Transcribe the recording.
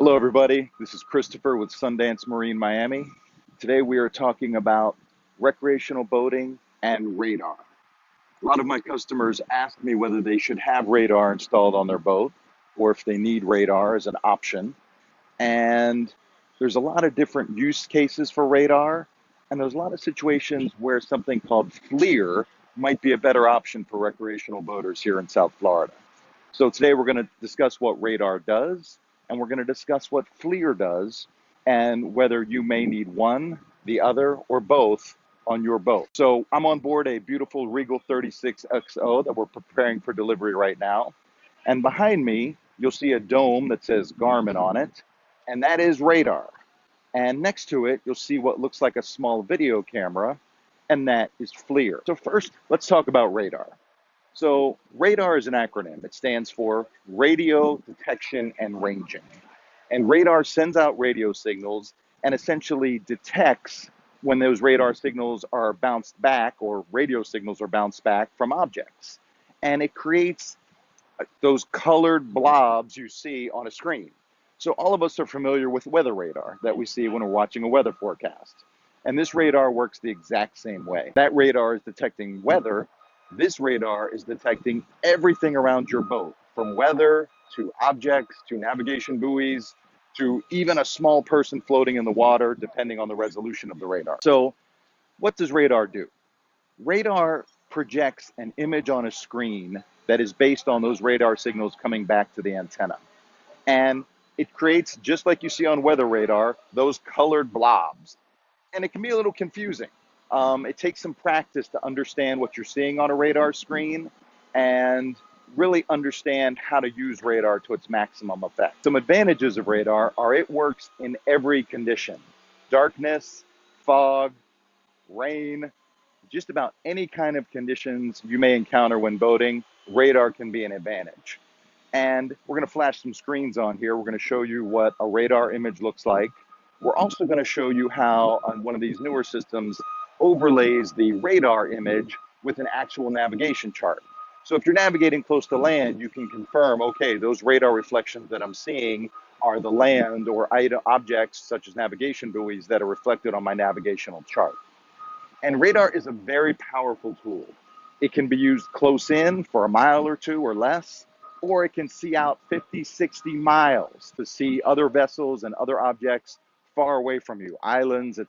Hello, everybody. This is Christopher with Sundance Marine Miami. Today we are talking about recreational boating and radar. A lot of my customers ask me whether they should have radar installed on their boat or if they need radar as an option. And there's a lot of different use cases for radar, and there's a lot of situations where something called FLIR might be a better option for recreational boaters here in South Florida. So today we're going to discuss what radar does, and we're going to discuss what FLIR does, and whether you may need one, the other, or both on your boat. So I'm on board a beautiful Regal 36XO that we're preparing for delivery right now. And behind me, you'll see a dome that says Garmin on it, and that is radar. And next to it, you'll see what looks like a small video camera, and that is FLIR. So first, let's talk about radar. So radar is an acronym. It stands for radio detection and ranging. And radar sends out radio signals and essentially detects when those radar signals are bounced back or radio signals are bounced back from objects. And it creates those colored blobs you see on a screen. So all of us are familiar with weather radar that we see when we're watching a weather forecast. And this radar works the exact same way. That radar is detecting weather. This radar is detecting everything around your boat, from weather to objects to navigation buoys to even a small person floating in the water, depending on the resolution of the radar. So what does radar do? Radar projects an image on a screen that is based on those radar signals coming back to the antenna. And it creates, just like you see on weather radar, those colored blobs. And it can be a little confusing. It takes some practice to understand what you're seeing on a radar screen and really understand how to use radar to its maximum effect. Some advantages of radar are it works in every condition: darkness, fog, rain, just about any kind of conditions you may encounter when boating. Radar can be an advantage. And we're going to flash some screens on here. We're going to show you what a radar image looks like. We're also going to show you how on one of these newer systems overlays the radar image with an actual navigation chart. So if you're navigating close to land, you can confirm, okay, those radar reflections that I'm seeing are the land or objects such as navigation buoys that are reflected on my navigational chart. And radar is a very powerful tool. It can be used close in for a mile or two or less, or it can see out 50, 60 miles to see other vessels and other objects far away from you, islands, etc.